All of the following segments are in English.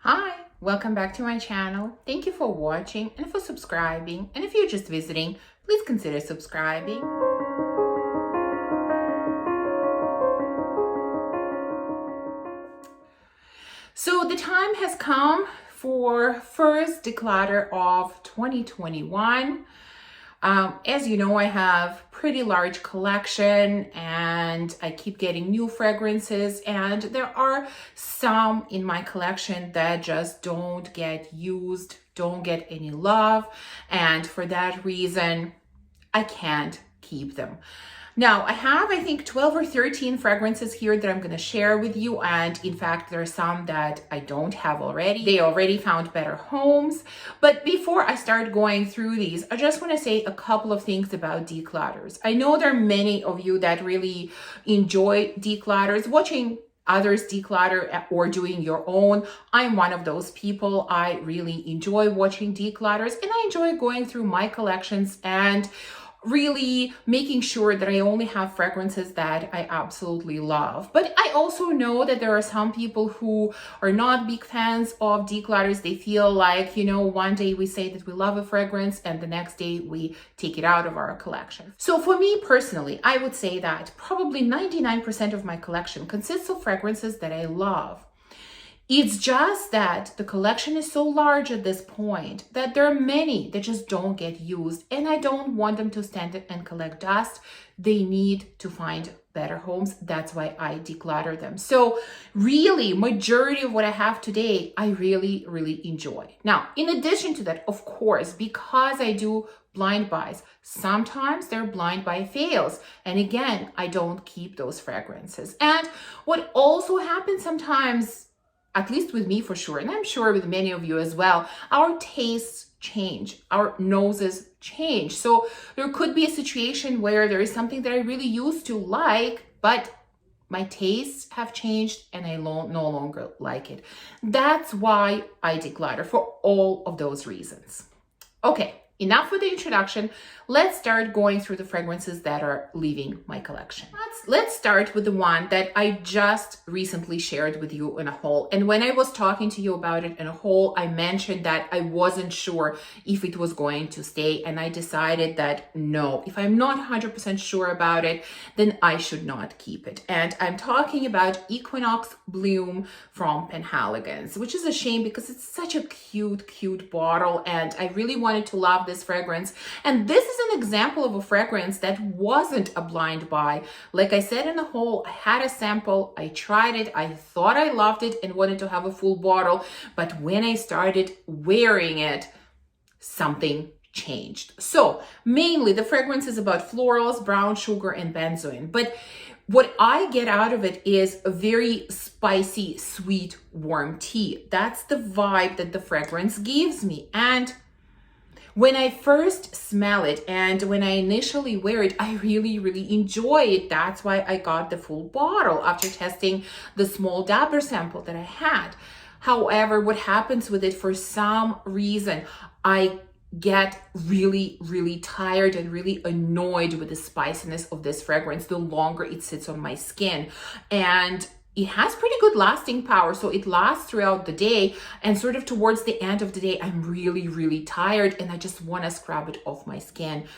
Hi, welcome back to my channel. Thank you for watching and for subscribing. And if you're just visiting, please consider subscribing. So the time has come for first declutter of 2021. As you know, I have pretty large collection and I keep getting new fragrances, and there are some in my collection that just don't get used, don't get any love, and for that reason I can't keep them. Now, I have, I think, 12 or 13 fragrances here that I'm going to share with you. And in fact, there are some that I don't have already. They already found better homes. But before I start going through these, I just want to say a couple of things about declutters. I know there are many of you that really enjoy declutters, watching others declutter or doing your own. I'm one of those people. I really enjoy watching declutters, and I enjoy going through my collections and really making sure that I only have fragrances that I absolutely love. But I also know that there are some people who are not big fans of declutters. They feel like, one day we say that we love a fragrance and the next day we take it out of our collection. So for me personally, I would say that probably 99% of my collection consists of fragrances that I love. It's just that the collection is so large at this point that there are many that just don't get used, and I don't want them to stand and collect dust. They need to find better homes. That's why I declutter them. So really, majority of what I have today, I really, really enjoy. Now, in addition to that, of course, because I do blind buys, sometimes they're blind buy fails. And again, I don't keep those fragrances. And what also happens sometimes, at least with me for sure, and I'm sure with many of you as well, our tastes change, our noses change. So there could be a situation where there is something that I really used to like, but my tastes have changed and I no longer like it. That's why I declutter, for all of those reasons. Okay, enough with the introduction. Let's start going through the fragrances that are leaving my collection. Let's start with the one that I just recently shared with you in a haul. And when I was talking to you about it in a haul, I mentioned that I wasn't sure if it was going to stay. And I decided that no, if I'm not 100% sure about it, then I should not keep it. And I'm talking about Equinox Bloom from Penhaligon, which is a shame because it's such a cute bottle. And I really wanted to love this fragrance. And this is an example of a fragrance that wasn't a blind buy. Like I said in the haul, I had a sample, I tried it, I thought I loved it and wanted to have a full bottle. But when I started wearing it, something changed. So mainly the fragrance is about florals, brown sugar, and benzoin. But what I get out of it is a very spicy, sweet, warm tea. That's the vibe that the fragrance gives me. And when I first smell it and when I initially wear it, I really, really enjoy it. That's why I got the full bottle after testing the small dabber sample that I had. However, what happens with it, for some reason, I get really, really tired and really annoyed with the spiciness of this fragrance the longer it sits on my skin. And it has pretty good lasting power, so it lasts throughout the day, and sort of towards the end of the day, I'm really, really tired and I just want to scrub it off my skin.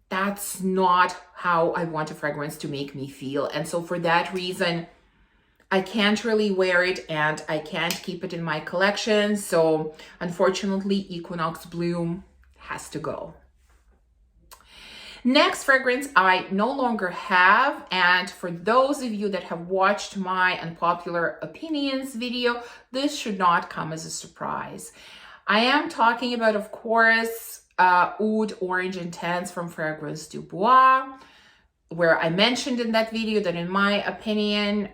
That's not how I want a fragrance to make me feel. And so for that reason, I can't really wear it and I can't keep it in my collection. So unfortunately, Equinox Bloom has to go. Next fragrance I no longer have, and for those of you that have watched my unpopular opinions video, this should not come as a surprise. I am talking about, of course, Oud Orange Intense from Fragrance du Bois, where I mentioned in that video that in my opinion,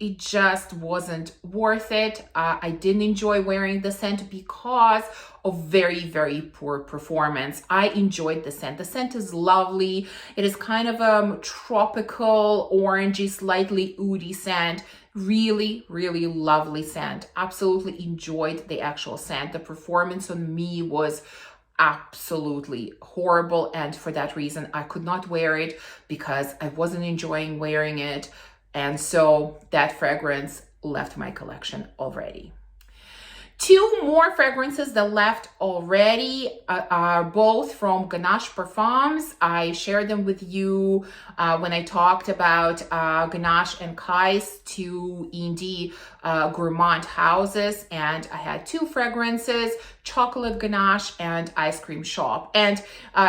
it just wasn't worth it. I didn't enjoy wearing the scent because of very, very poor performance. I enjoyed the scent. The scent is lovely. It is kind of a tropical, orangey, slightly oody scent. Really, really lovely scent. Absolutely enjoyed the actual scent. The performance on me was absolutely horrible. And for that reason, I could not wear it because I wasn't enjoying wearing it. And so that fragrance left my collection already. Two more fragrances that left already are both from Ganache Parfums. I shared them with you when I talked about Ganache and Kai's two indie gourmand houses, and I had two fragrances, Chocolate Ganache and Ice Cream Shoppe. And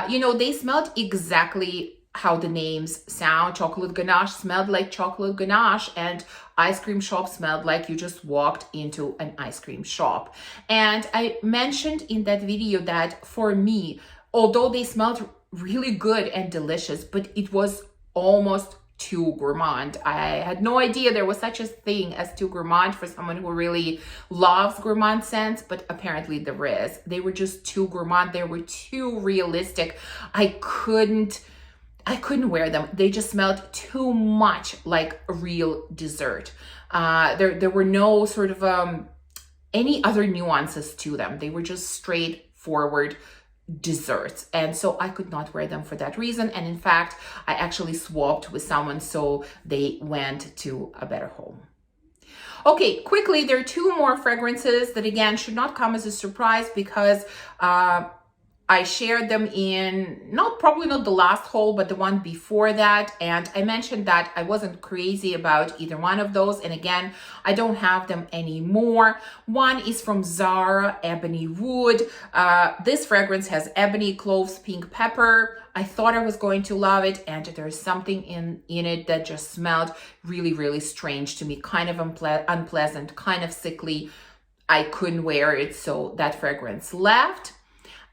you know, they smelled exactly how the names sound. Chocolate Ganache smelled like chocolate ganache, and Ice Cream Shoppe smelled like you just walked into an ice cream shop. And I mentioned in that video that for me, although they smelled really good and delicious, but it was almost too gourmand. I had no idea there was such a thing as too gourmand for someone who really loves gourmand scents, but apparently there is. They were just too gourmand. They were too realistic. I couldn't wear them. They just smelled too much like a real dessert. There were no sort of any other nuances to them. They were just straightforward desserts. And so I could not wear them for that reason. And in fact, I actually swapped with someone, so they went to a better home. Okay, quickly, there are two more fragrances that again should not come as a surprise because I shared them in probably not the last haul, but the one before that. And I mentioned that I wasn't crazy about either one of those. And again, I don't have them anymore. One is from Zara, Ebony Wood. This fragrance has ebony, cloves, pink pepper. I thought I was going to love it, and there's something in it that just smelled really, really strange to me, kind of unpleasant, kind of sickly. I couldn't wear it, so that fragrance left.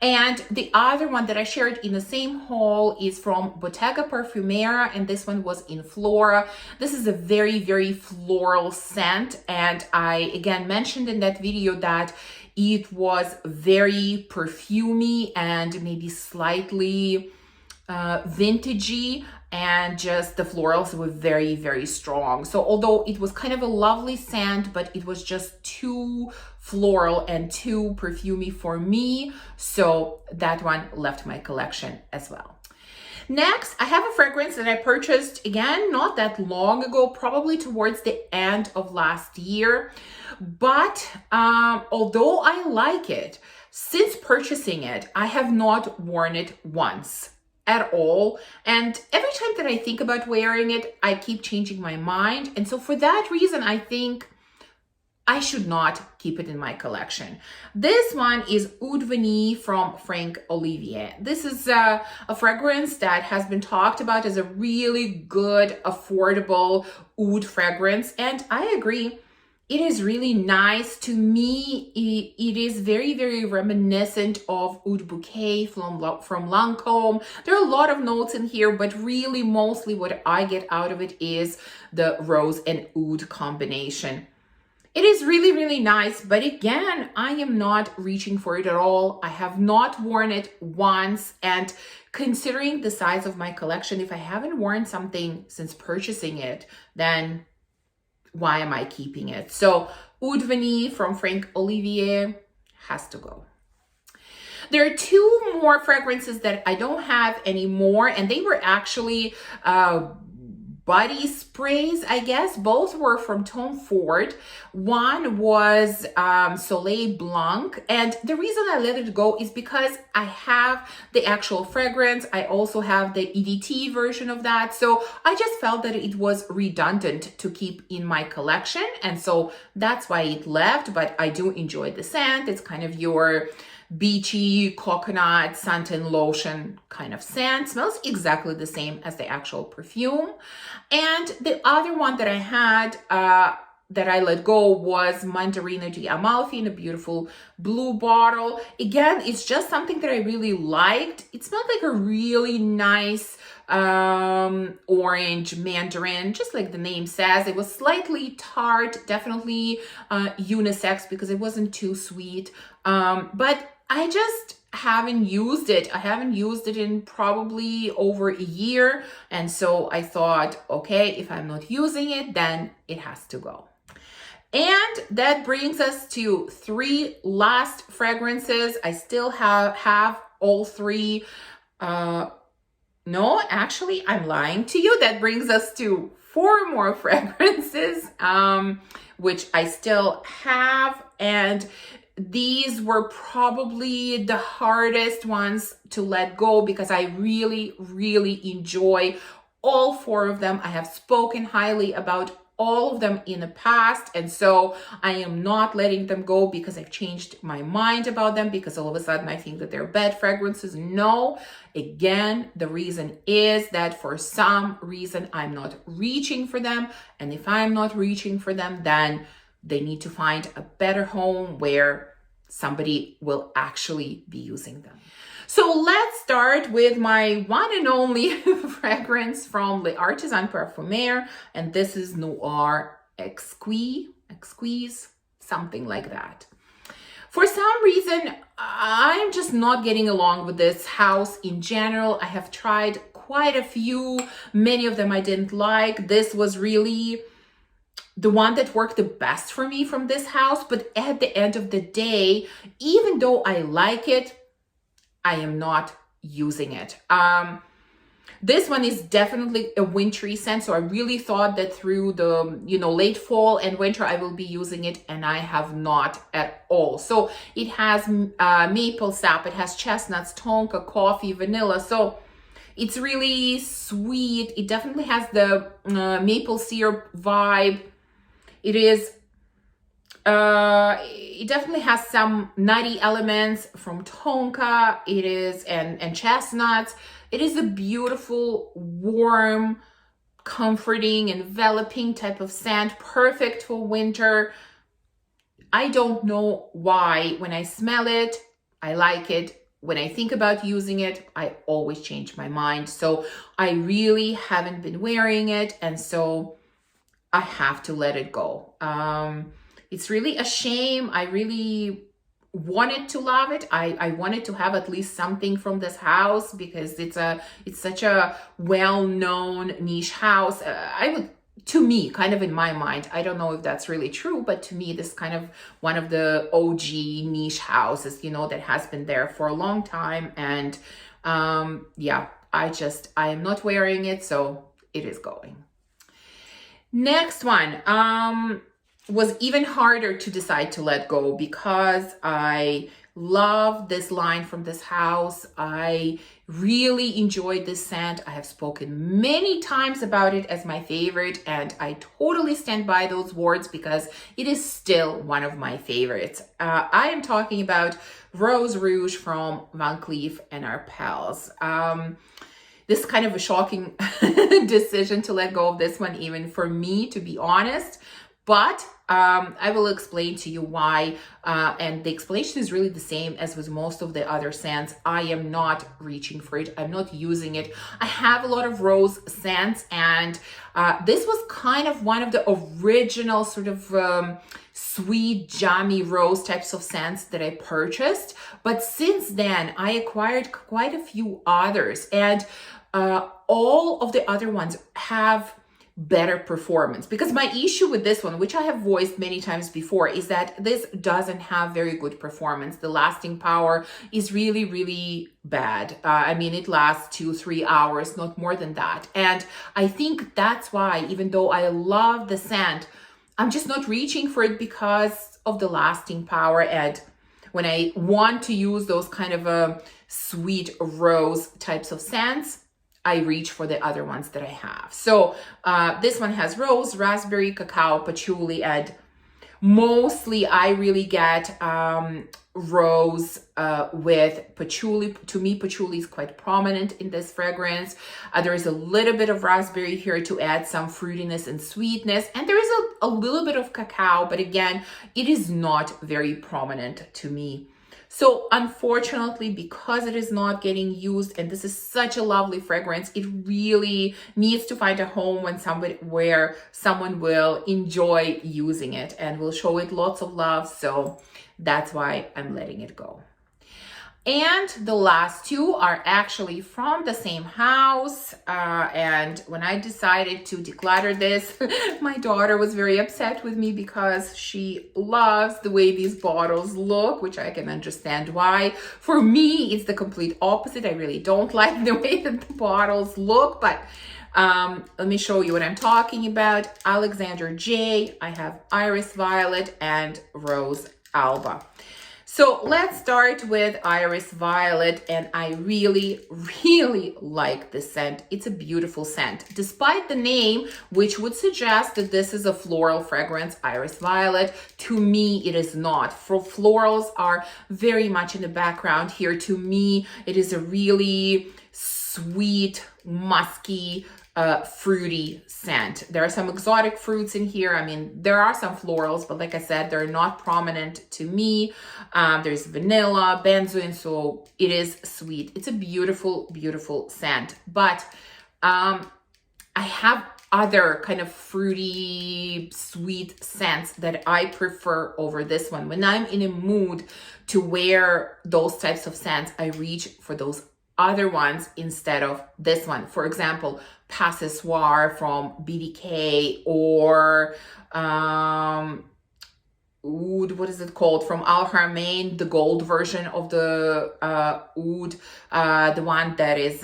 And the other one that I shared in the same haul is from Bottega Parfumera, and this one was Inflora. This is a very, very floral scent, and I again mentioned in that video that it was very perfumey and maybe slightly vintagey, and just the florals were very, very strong. So although it was kind of a lovely scent, but it was just too floral and too perfumey for me, so that one left my collection as well. Next, I have a fragrance that I purchased, again, not that long ago, probably towards the end of last year. But although I like it, since purchasing it, I have not worn it once at all. And every time that I think about wearing it, I keep changing my mind. And so for that reason, I think I should not keep it in my collection. This one is Oudvani from Franck Olivier. This is a fragrance that has been talked about as a really good, affordable oud fragrance. And I agree. It is really nice. To me, it is very, very reminiscent of Oud Bouquet from Lancôme. There are a lot of notes in here, but really mostly what I get out of it is the rose and oud combination. It is really, really nice, but again, I am not reaching for it at all. I have not worn it once, and considering the size of my collection, if I haven't worn something since purchasing it, then why am I keeping it? So Oudvani from Franck Olivier has to go. There are two more fragrances that I don't have anymore, and they were actually body sprays, I guess. Both were from Tom Ford. One was Soleil Blanc, and the reason I let it go is because I have the actual fragrance. I also have the EDT version of that, so I just felt that it was redundant to keep in my collection, and so that's why it left. But I do enjoy the scent. It's kind of your beachy coconut suntan lotion kind of scent. Smells exactly the same as the actual perfume. And the other one that I had that I let go was Mandarino di Amalfi in a beautiful blue bottle. Again, it's just something that I really liked. It smelled like a really nice orange mandarin, just like the name says. It was slightly tart, definitely unisex because it wasn't too sweet. But I just haven't used it. I haven't used it in probably over a year. And so I thought, okay, if I'm not using it, then it has to go. And that brings us to three last fragrances. I still have all three. No, actually, I'm lying to you. That brings us to four more fragrances, which I still have. And these were probably the hardest ones to let go because I really, really enjoy all 4 of them. I have spoken highly about all of them in the past, and so I am not letting them go because I've changed my mind about them because all of a sudden I think that they're bad fragrances. No, again, the reason is that for some reason I'm not reaching for them, and if I'm not reaching for them, then they need to find a better home where somebody will actually be using them. So let's start with my one and only fragrance from Le Artisan Parfumeur, and this is Noir Exquis, something like that. For some reason, I'm just not getting along with this house in general. I have tried quite a few, many of them I didn't like. This was really the one that worked the best for me from this house, but at the end of the day, even though I like it, I am not using it. This one is definitely a wintry scent, so I really thought that through the late fall and winter I will be using it, and I have not at all. So it has maple sap, it has chestnuts, tonka, coffee, vanilla, so it's really sweet. It definitely has the maple syrup vibe. It definitely has some nutty elements from tonka. It is and chestnuts. It is a beautiful, warm, comforting, enveloping type of scent, perfect for winter. I don't know why when I smell it, I like it. When I think about using it, I always change my mind. So I really haven't been wearing it, and so I have to let it go. It's really a shame. I really wanted to love it. I wanted to have at least something from this house because it's such a well-known niche house. To me, kind of in my mind, I don't know if that's really true, but to me, this is kind of one of the OG niche houses, that has been there for a long time. And yeah, I am not wearing it, so it is going. Next one was even harder to decide to let go because I love this line from this house. I really enjoyed this scent. I have spoken many times about it as my favorite, and I totally stand by those words because it is still one of my favorites. I am talking about Rose Rouge from Van Cleef and Arpels. This is kind of a shocking decision to let go of this one, even for me, to be honest. But I will explain to you why, and the explanation is really the same as with most of the other scents. I am not reaching for it. I'm not using it. I have a lot of rose scents, and this was kind of one of the original sort of sweet, jammy rose types of scents that I purchased. But since then, I acquired quite a few others, and all of the other ones have better performance, because my issue with this one, which I have voiced many times before, is that this doesn't have very good performance. The lasting power is really, really bad. I mean, it lasts 2-3 hours, not more than that. And I think that's why, even though I love the scent, I'm just not reaching for it because of the lasting power. And when I want to use those kind of sweet rose types of scents, I reach for the other ones that I have. So this one has rose, raspberry, cacao, patchouli, and mostly I really get rose with patchouli. To me, patchouli is quite prominent in this fragrance. There is a little bit of raspberry here to add some fruitiness and sweetness, and there is a little bit of cacao, but again, it is not very prominent to me. So unfortunately, because it is not getting used, and this is such a lovely fragrance, it really needs to find a home where someone will enjoy using it and will show it lots of love. So that's why I'm letting it go. And the last two are actually from the same house. And when I decided to declutter this, my daughter was very upset with me because she loves the way these bottles look, which I can understand why. For me, it's the complete opposite. I really don't like the way that the bottles look, but let me show you what I'm talking about. Alexandre J. I have Iris Violet and Rose Alba. So let's start with Iris Violet, and I really, really like this scent. It's a beautiful scent. Despite the name, which would suggest that this is a floral fragrance, Iris Violet, to me it is not. For florals are very much in the background here. To me, it is a really sweet, musky, fruity scent. There are some exotic fruits in here. I mean, there are some florals, but like I said, they're not prominent to me. There's vanilla, benzoin, so it is sweet. It's a beautiful, beautiful scent. But I have other kind of fruity, sweet scents that I prefer over this one. When I'm in a mood to wear those types of scents, I reach for those other ones instead of this one. For example, Passoir from BDK, or Oud, what is it called, from Al Haramain, the gold version of the Oud, the one that is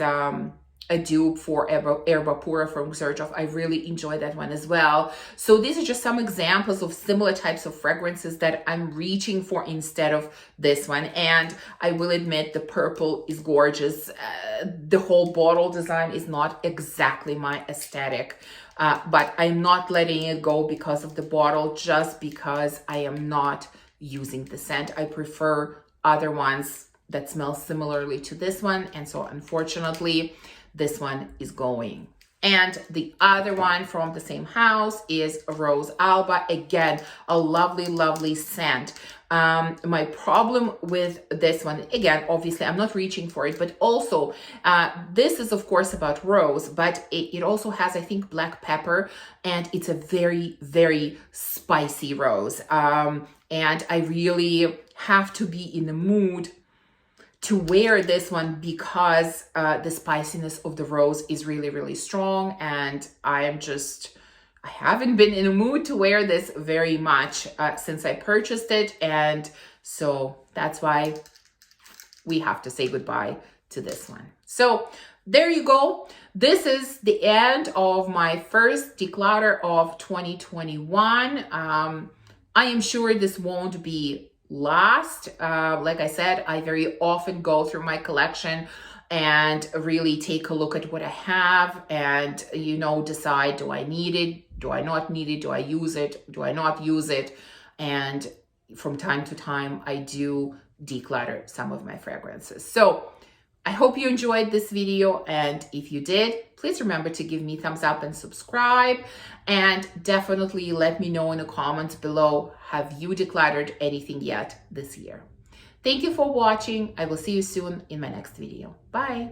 a dupe for Erba Pura from Xerjoff. I really enjoy that one as well. So these are just some examples of similar types of fragrances that I'm reaching for instead of this one. And I will admit the purple is gorgeous. The whole bottle design is not exactly my aesthetic, but I'm not letting it go because of the bottle, just because I am not using the scent. I prefer other ones that smell similarly to this one. And so unfortunately, this one is going. And the other one from the same house is Rose Alba. Again, a lovely, lovely scent. My problem with this one, again, obviously I'm not reaching for it, but also this is of course about rose, but it also has, I think, black pepper, and it's a very, very spicy rose. And I really have to be in the mood to wear this one because the spiciness of the rose is really, really strong, and I haven't been in a mood to wear this very much since I purchased it, and so that's why we have to say goodbye to this one. So there you go. This is the end of my first declutter of 2021. I am sure this won't be last. Like I said, I very often go through my collection and really take a look at what I have and, you know, decide, do I need it? Do I not need it? Do I use it? Do I not use it? And from time to time, I do declutter some of my fragrances. So I hope you enjoyed this video, and if you did, please remember to give me a thumbs up and subscribe, and definitely let me know in the comments below, have you decluttered anything yet this year? Thank you for watching. I will see you soon in my next video. Bye.